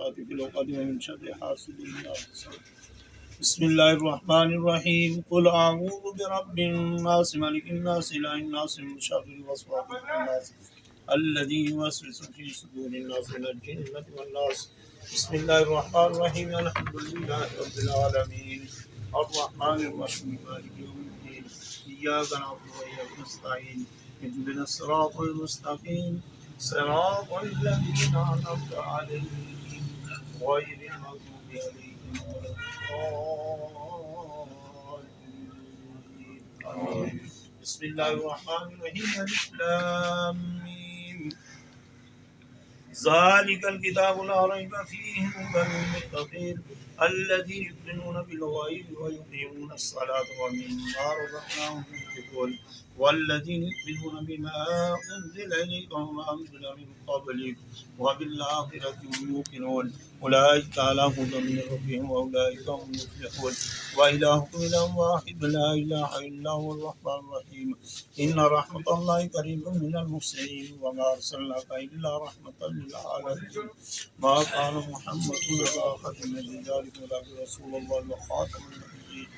النفاثات في العقد ومن شر حاسد إذا حسد. بسم الله الرحمن الرحيم. قل أعوذ برب الناس ملك الناس إله الناس من شر الوسواس الناس الذي يوسوس في صدور الناس من الجنة والناس. بسم الله الرحمن الرحيم. الحمد لله رب العالمين الرحمن الرحيم مالك يوم الدين إياك نعبد وإياك نستعين اهدنا الصراط المستقيم صراط الذين أنعمت عليهم غير المغضوب عليهم ولا الضالين. بسم الله الرحمن الرحيم. ألف لام ميم. ذلك الكتاب لا ريب فيه هدى للمتقين الذين يؤمنون بالغيب ويقيمون الصلاة ومما رزقناهم ينفقون والذين يؤمنون بما أنزل إليك وما أنزل من قبلك وبالآخرة هم يوقنون أولئك على هدى من ربهم وأولئك هم المفلحون. وإلهكم إله واحد لا إله إلا هو الرحمن الرحيم. إن رحمة الله قريب من المحسنين وما أرسلناك إلا رحمة للعالمين. ما كان محمد أبا أحد من رجالكم ولكن رسول الله وخاتم النبيين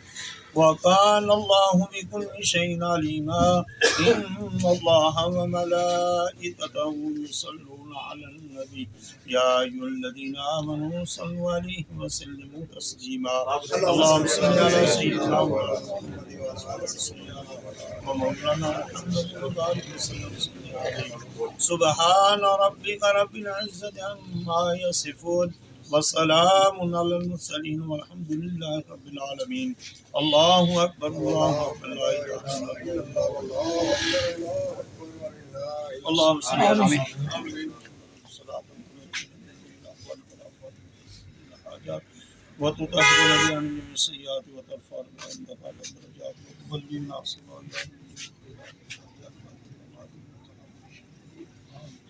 وكان الله بكل شيء عليما. إن الله وملائكته يصلون على النبي يا أيها الذين آمنوا صلوا عليه وسلموا تسليما. اللهم صل على سيدنا محمد وعلى سيدنا ومولانا محمد وبارك وسلم عليه. سبحان ربك رب العزة عما يصفون وسلام على المرسلين والحمد لله رب العالمين. الله أكبر الله أكبر لا إله إلا الله. اللهم صل على محمد وتطهرنا بها من السيئات وترفعنا عندك على الدرجات وتبلغنا صراطك.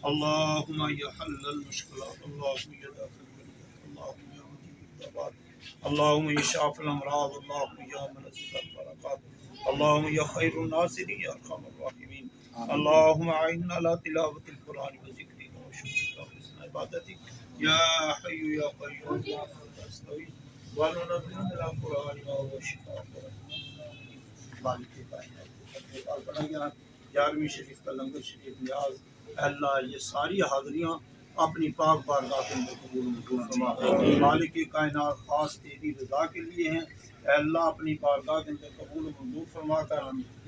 اللهم يا حل المشكلات اللهم يا دافع البليات اللهم يا مجيب الدعوات اللهم يا شافي الامراض اللهم يا منزل البركات اللهم يا خير الناصرين يا ارحم الراحمين. اللهم اعنا على تلاوة القرآن وذكرك وشكرك وحسن عبادتك يا حي يا قيوم يا من تستوي وننزل من القرآن ما هو شفاء ورحمة. 11ویں شریف کا لنگر شریف نیاز اللہ یہ ساری حاضریاں اپنی پاک بارگاہ کے اندر قبول منظور فرما. مالک کائنات خاص تیری رضا کے لیے ہیں اے اللہ اپنی بارگاہ کے اندر قبول منظور فرما کر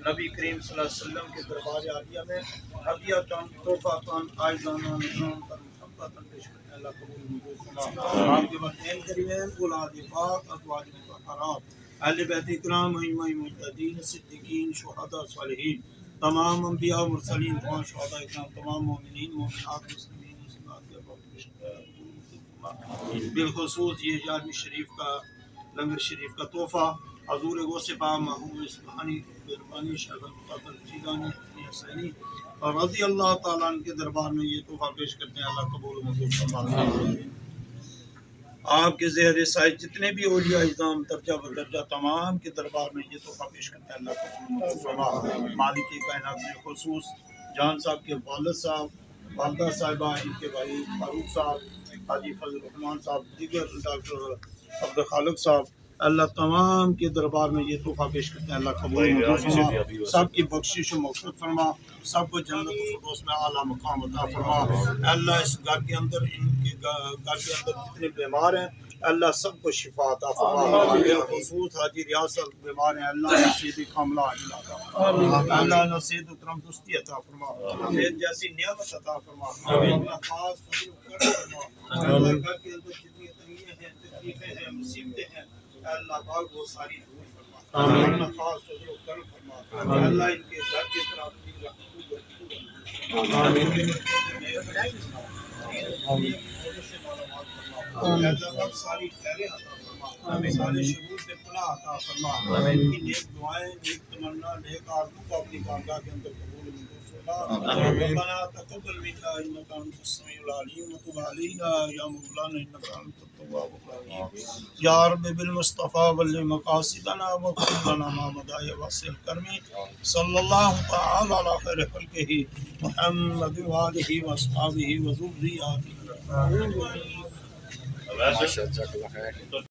نبی کریم صلی اللہ علیہ وسلم کے دربار عالیہ میں ہدیہ تن تحفہ تن آئزانہ نظام تن محبت تن پیش کرتے ہیں. اللہ قبول منظور فرما. آپ کے والدین کریمین اولاد پاک ازواج مطہرات اہل بیت اکرام ائمہ مجتہدین صدیقین شہداء صالحین تمام انبیاء و مرسلین تمام شہداء اکرام تمام مومنین مومنات مسلمین مسلمات کے بالخصوص یہ 11ویں شریف کا لنگر شریف کا تحفہ حضور غوث پاک محبوب سبحانی بربانی شہبت مقدر جیلانی حسنی حسینی اور رضی اللہ تعالیٰ عنہ کے دربار میں یہ تحفہ پیش کرتے ہیں. اللہ قبول منظور فرما. آپ کے زہر سائز جتنے بھی اولیاء اعظام درجہ بدرجہ تمام کے دربار میں یہ تحفہ پیش کرتے ہیں. اللہ قبول منظور فرما. مالک کائنات بالخصوص جان صاحب کے والد صاحب والدہ صاحبہ ان کے بھائی فاروق صاحب حاجی فضل الرحمان صاحب دیگر ڈاکٹر عبد الخالق صاحب اللہ تمام کے دربار میں یہ تحفہ پیش کرتے ہیں. اللہ قبول منظور فرما. سب کی بخشش و مغفرت فرما. سب کو جنت و فردوس میں اعلیٰ مقام عطا فرما. اللہ اس گھر کے اندر ان کے گھر کے اندر جتنے بیمار ہیں اللہ سب کو شفا عطا فرما. بالخصوص حاجی ریاض صاحب بیمار ہیں اللہ نصیب کاملہ عطا فرما. اللہ نصیب تندرستی عطا فرما. صحت جیسی نعمت عطا فرما. اللہ خاص فضل و کرم فرما. اللہ گھر کے اندر جتنی تنگیاں ہیں تکلیفیں ہیں مصیبتیں ہیں اللہ پاک وہ ساری دور فرما. اللہ خاص فضل و کرم فرما. اللہ ان کے گھر کی طرف اپنی رحمت اللہ ساری خیریں عطا فرما. سارے شرور سے پناہ عطا فرما. ان کی نیک دعائیں نیک تمنا نیک آرزو کو اپنی بارگاہ کے اندر قبول منظور فرما. ربنا تقبل منا انك انت السميع العليم وتب علينا يا مولانا انك انت التواب الرحيم. يا رب بالمصطفى بلغ مقاصدنا واغفر لنا ما مضى يا واسع الكرم. صلى الله تعالى على خير خلقه محمد وآله واصحابه وذرياته ماشاء اللہ، جزاک اللہ خیر.